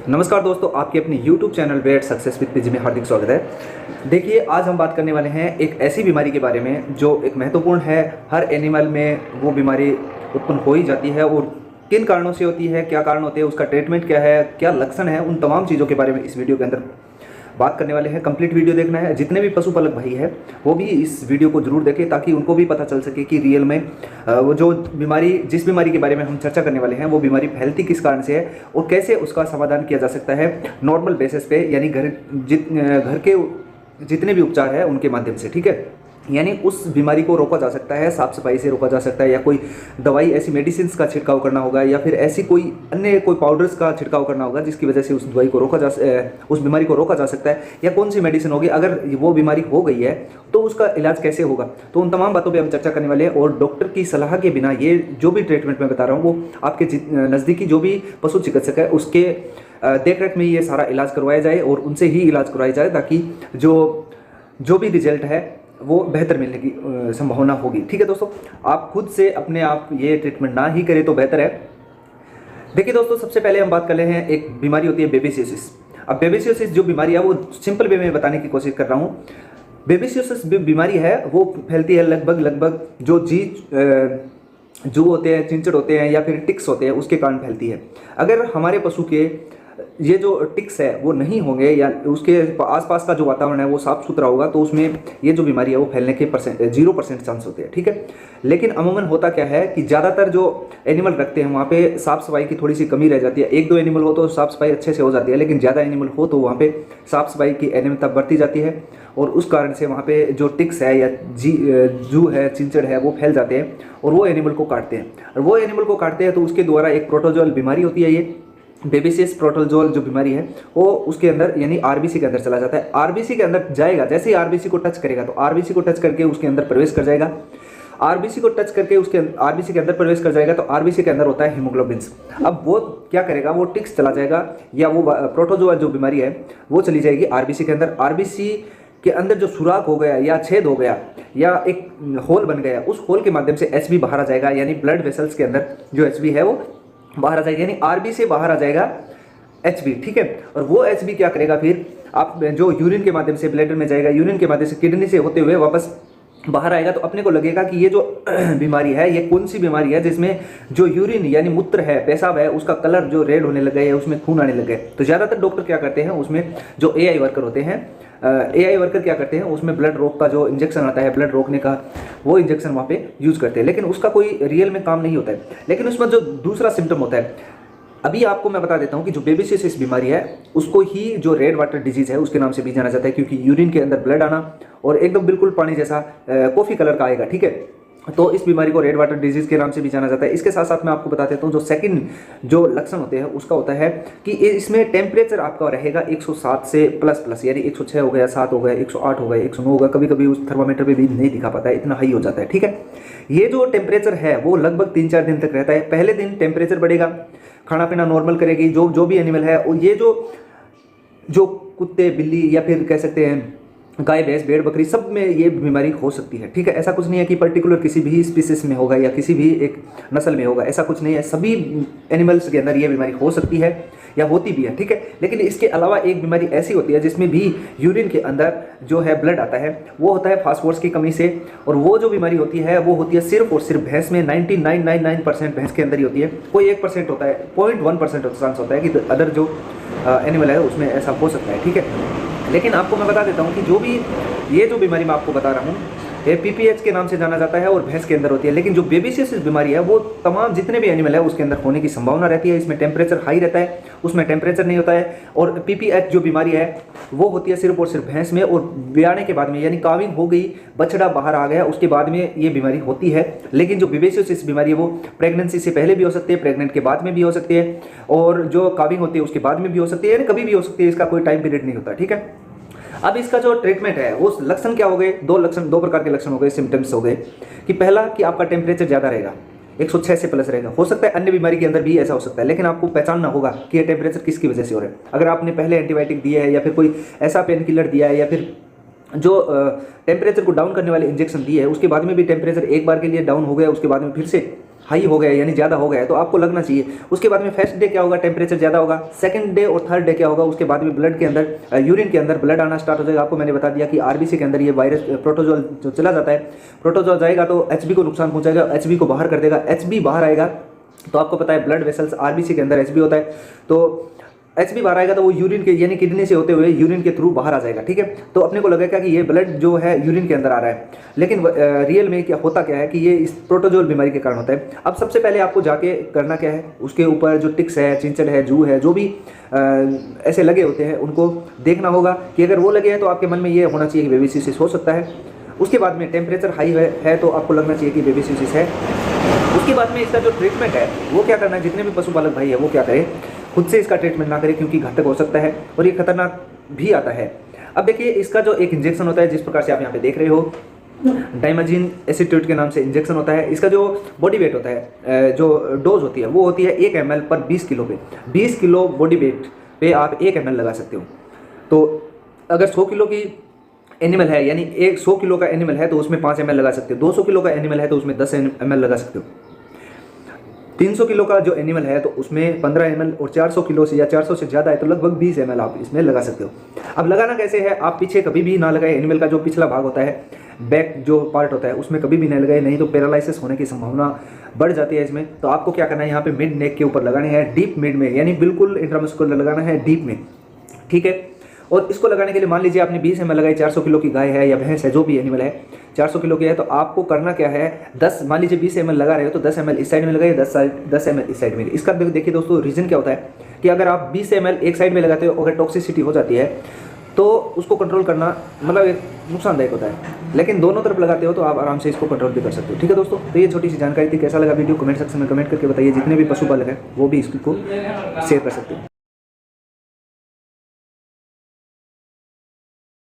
नमस्कार दोस्तों, आपके अपने YouTube चैनल वेट सक्सेस विद पीजी में हार्दिक स्वागत है। देखिए, आज हम बात करने वाले हैं एक ऐसी बीमारी के बारे में जो एक महत्वपूर्ण है। हर एनिमल में वो बीमारी उत्पन्न हो ही जाती है और किन कारणों से होती है, क्या कारण होते हैं, उसका ट्रीटमेंट क्या है, क्या लक्षण है, उन तमाम चीज़ों के बारे में इस वीडियो के अंदर बात करने वाले हैं। कंप्लीट वीडियो देखना है। जितने भी पशुपालक भाई हैं वो भी इस वीडियो को जरूर देखें ताकि उनको भी पता चल सके कि रियल में वो जो बीमारी, जिस बीमारी के बारे में हम चर्चा करने वाले हैं, वो बीमारी फैलती किस कारण से है और कैसे उसका समाधान किया जा सकता है नॉर्मल बेसिस पे, यानी घर के जितने भी उपचार है उनके माध्यम से। ठीक है, यानी उस बीमारी को रोका जा सकता है, साफ सफाई से रोका जा सकता है, या कोई दवाई, ऐसी मेडिसिन का छिड़काव करना होगा, या फिर ऐसी कोई पाउडर्स का छिड़काव करना होगा जिसकी वजह से उस दवाई को उस बीमारी को रोका जा सकता है। या कौन सी मेडिसिन होगी, अगर वो बीमारी हो गई है तो उसका इलाज कैसे होगा। तो उन तमाम बातों पर हम चर्चा करने वाले हैं और डॉक्टर की सलाह के बिना ये जो भी ट्रीटमेंट मैं बता रहा हूँ वो आपके नज़दीकी जो भी पशु चिकित्सक है उसके देख रेख में ये सारा इलाज करवाया जाए और उनसे ही इलाज करवाया जाए ताकि जो भी रिजल्ट है वो बेहतर मिलने की संभावना होगी। ठीक है दोस्तों, आप खुद से अपने आप ये ट्रीटमेंट ना ही करें तो बेहतर है। देखिए दोस्तों, सबसे पहले हम बात कर रहे हैं, एक बीमारी होती है बेबीसियोसिस। अब बेबीसियोसिस जो बीमारी है वो सिंपल वे में बताने की कोशिश कर रहा हूँ। बेबीसियोसिस बीमारी है वो फैलती है लगभग जो होते हैं, चिंचड़ होते हैं या फिर टिक्स होते हैं, उसके कारण फैलती है। अगर हमारे पशु के ये जो टिक्स है वो नहीं होंगे या उसके आसपास का जो वातावरण है वो साफ सुथरा होगा तो उसमें ये जो बीमारी है वो फैलने के 0% चांस होते हैं। ठीक है, लेकिन अमूमन होता क्या है कि ज़्यादातर जो एनिमल रखते हैं वहाँ पे साफ़ सफाई की थोड़ी सी कमी रह जाती है। एक दो एनिमल हो तो साफ़ सफाई अच्छे से हो जाती है, लेकिन ज़्यादा एनिमल हो तो वहाँ पे साफ़ सफाई की अनियमितता बढ़ती जाती है और उस कारण से वहाँ पे जो टिक्स है या जू है, चिंचड़ है, वो फैल जाते हैं और वो एनिमल को काटते हैं। और वो एनिमल को काटते हैं तो उसके द्वारा एक प्रोटोजोअल बीमारी होती है, ये बेबीसियस प्रोटोजोअल जो बीमारी है वो उसके अंदर यानी आरबीसी के अंदर चला जाता है। आरबीसी के अंदर जाएगा, जैसे ही आरबीसी को टच करेगा तो आरबीसी को टच करके उसके अंदर प्रवेश कर जाएगा। आरबीसी को टच करके उसके आरबीसी के अंदर प्रवेश कर जाएगा तो आरबीसी के अंदर होता है हीमोग्लोबिन्स। अब वो क्या करेगा, वो टिक्स चला जाएगा या वो प्रोटोजोआ जो बीमारी है वो चली जाएगी आरबीसी के अंदर। आरबीसी के अंदर जो सुराख हो गया या छेद हो गया या एक होल बन गया, उस होल के माध्यम से एचबी बाहर आ जाएगा, यानी ब्लड वेसल्स के अंदर जो एचबी है वो बाहर आ जाएगा, यानी आरबी से बाहर आ जाएगा एचबी। ठीक है, और वो एचबी क्या करेगा, फिर आप जो यूरिन के माध्यम से ब्लैडर में जाएगा, यूरिन के माध्यम से किडनी से होते हुए वापस बाहर आएगा। तो अपने को लगेगा कि ये जो बीमारी है ये कौन सी बीमारी है जिसमें जो यूरिन यानी मूत्र है, पेशाब है, उसका कलर जो रेड होने लग गया है, उसमें खून आने लग गए। तो ज़्यादातर डॉक्टर क्या करते हैं, उसमें जो एआई वर्कर होते हैं, एआई वर्कर क्या करते हैं, उसमें ब्लड रोक का जो इंजेक्शन आता है, ब्लड रोकने का, वो इंजेक्शन वहाँ पे यूज़ करते हैं, लेकिन उसका कोई रियल में काम नहीं होता है। लेकिन उसमें जो दूसरा सिम्टम होता है, अभी आपको मैं बता देता हूँ कि जो बेबीसियोसिस बीमारी है उसको ही जो रेड वाटर डिजीज़ है उसके नाम से भी जाना जाता है, क्योंकि यूरिन के अंदर ब्लड आना और एकदम बिल्कुल पानी जैसा कॉफ़ी कलर का आएगा। ठीक है, तो इस बीमारी को रेड वाटर डिजीज़ के नाम से भी जाना जाता है। इसके साथ साथ मैं आपको बता देता हूँ जो सेकंड जो लक्षण होते हैं उसका होता है कि इसमें टेम्परेचर आपका रहेगा 107 से प्लस, यानी 106 हो गया, 7 हो गया, 108 हो गया, 109 हो गया, कभी कभी उस थर्मामीटर पे भी नहीं दिखा पाता है, इतना हाई हो जाता है। ठीक है, ये जो टेम्परेचर है वो लगभग 3-4 दिन तक रहता है। पहले दिन टेम्परेचर बढ़ेगा, खाना पीना नॉर्मल करेगी जो भी एनिमल है, और ये जो कुत्ते, बिल्ली या फिर कह सकते हैं गाय, भैंस, भेड़, बकरी, सब में ये बीमारी हो सकती है। ठीक है, ऐसा कुछ नहीं है कि पर्टिकुलर किसी भी स्पीसीज में होगा या किसी भी एक नस्ल में होगा, ऐसा कुछ नहीं है। सभी एनिमल्स के अंदर ये बीमारी हो सकती है या होती भी है। ठीक है, लेकिन इसके अलावा एक बीमारी ऐसी होती है जिसमें भी यूरिन के अंदर जो है ब्लड आता है, वो होता है फास्फोरस की कमी से, और वो जो बीमारी होती है वो होती है सिर्फ और सिर्फ भैंस में। 99.99% भैंस के अंदर ही होती है। कोई 1% होता है, 0.1% चांस होता है कि अदर जो एनिमल है उसमें ऐसा हो सकता है। ठीक है, लेकिन आपको मैं बता देता हूँ कि ये जो बीमारी मैं आपको बता रहा हूँ ये पीपीएच के नाम से जाना जाता है और भैंस के अंदर होती है। लेकिन जो बेबीसियोसिस बीमारी है वो तमाम जितने भी एनिमल है उसके अंदर होने की संभावना रहती है। इसमें टेम्परेचर हाई रहता है, उसमें टेम्परेचर नहीं होता है। और पीपीएच जो बीमारी है वो होती है सिर्फ और सिर्फ भैंस में, और ब्याने के बाद में, यानी काविंग हो गई, बछड़ा बाहर आ गया, उसके बाद में ये बीमारी होती है। लेकिन जो बेबीसियोसिस बीमारी है वो प्रेगनेंसी से पहले भी हो सकती है, प्रेग्नेंट के बाद में भी हो सकती है, और जो काविंग होती है उसके बाद में भी हो सकती है, यानी कभी भी हो सकती है। इसका कोई टाइम पीरियड नहीं होता। ठीक है, अब इसका जो ट्रीटमेंट है वो लक्षण क्या हो गए, दो प्रकार के लक्षण हो गए, सिम्टम्स हो गए। कि पहला कि आपका टेम्परेचर ज़्यादा रहेगा, 106 से प्लस रहेगा। हो सकता है अन्य बीमारी के अंदर भी ऐसा हो सकता है, लेकिन आपको पहचानना होगा कि ये टेम्परेचर किसकी वजह से हो रहा है। अगर आपने पहले एंटीबायोटिक दिया है या फिर कोई ऐसा पेन किलर दिया है या फिर जो टेम्परेचर को डाउन करने वाले इंजेक्शन दिए है, उसके बाद में भी टेम्परेचर एक बार के लिए डाउन हो गया, उसके बाद में फिर से हाई हो गया यानी ज़्यादा हो गया है तो आपको लगना चाहिए। उसके बाद में फर्स्ट डे क्या होगा, टेम्परेचर ज़्यादा होगा। सेकंड डे और थर्ड डे क्या होगा, उसके बाद में ब्लड के अंदर यूरिन के अंदर ब्लड आना स्टार्ट हो जाएगा। आपको मैंने बता दिया कि आरबीसी के अंदर ये वायरस प्रोटोजोल जो चला जाता है, प्रोटोजोल जाएगा तो एचबी को नुकसान पहुंचाएगा, एचबी को बाहर कर देगा। एचबी बाहर आएगा तो आपको पता है ब्लड वेसल्स आरबीसी के अंदर एचबी होता है, तो एचबी बाहर आएगा तो वो यूरिन के यानी किडनी से होते हुए यूरिन के थ्रू बाहर आ जाएगा। ठीक है, तो अपने को लगेगा कि ये ब्लड जो है यूरिन के अंदर आ रहा है, लेकिन रियल में क्या होता क्या है कि ये इस प्रोटोजोल बीमारी के कारण होता है। अब सबसे पहले आपको जाके करना क्या है, उसके ऊपर जो टिक्स है, चिंचड़ है, जू है, जो भी ऐसे लगे होते हैं उनको देखना होगा कि अगर वो लगे हैं तो आपके मन में ये होना चाहिए कि बेबीसिसिस हो सकता है। उसके बाद में टेम्परेचर हाई है तो आपको लगना चाहिए कि बेबीसिसिस है। उसके बाद में इसका जो ट्रीटमेंट है वो क्या करना है, जितने भी पशुपालक भाई है वो क्या करें, खुद से इसका ट्रीटमेंट ना करें क्योंकि घातक हो सकता है और ये खतरनाक भी आता है। अब देखिए इसका जो एक इंजेक्शन होता है, जिस प्रकार से आप यहाँ पे देख रहे हो, डाइमाजिन एसीट्यूट के नाम से इंजेक्शन होता है। इसका जो बॉडी वेट होता है, जो डोज होती है वो होती है 1 ml पर 20 किलो पे। 20 किलो बॉडी वेट पे आप 1 ml लगा सकते हो। तो अगर 100 किलो की एनिमल है यानी 100 किलो का एनिमल है तो उसमें 5 ml लगा सकते हो। 200 किलो का एनिमल है तो उसमें 10 ml लगा सकते हो। 300 किलो का जो एनिमल है तो उसमें 15 ml, और 400 किलो से या 400 से ज़्यादा है तो लगभग 20 ml आप इसमें लगा सकते हो। अब लगाना कैसे है, आप पीछे कभी भी ना लगाए, एनिमल का जो पिछला भाग होता है, बैक जो पार्ट होता है उसमें कभी भी ना लगाए, नहीं तो पैरालिसिस होने की संभावना बढ़ जाती है इसमें। तो आपको क्या करना है, यहाँ पे मिड नेक के ऊपर लगाने हैं, डीप मिड में, यानी बिल्कुल इंट्रामस्कुलर लगाना है, डीप में। ठीक है, और इसको लगाने के लिए मान लीजिए आपने 20 ml लगाई, 400 किलो की गाय है या भैंस है, जो भी एनिमल है 400 किलो की है, तो आपको करना क्या है, 10 मान लीजिए 20 ml लगा रहे हो तो 10 ml इस साइड में लगाइए, 10 ml इस साइड में। इसका देखिए दोस्तों रीज़न क्या होता है कि अगर आप 20 ml एक साइड में लगाते हो, अगर टॉक्सिसिटी हो जाती है तो उसको कंट्रोल करना मतलब एक नुकसानदायक होता है, लेकिन दोनों तरफ लगाते हो तो आप आराम से इसको कंट्रोल भी कर सकते हो। ठीक है दोस्तों, तो ये छोटी सी जानकारी थी। कैसा लगा वीडियो कमेंट सेक्शन में कमेंट करके बताइए। जितने भी पशुपालक हैं वो भी इसको शेयर कर सकते हैं।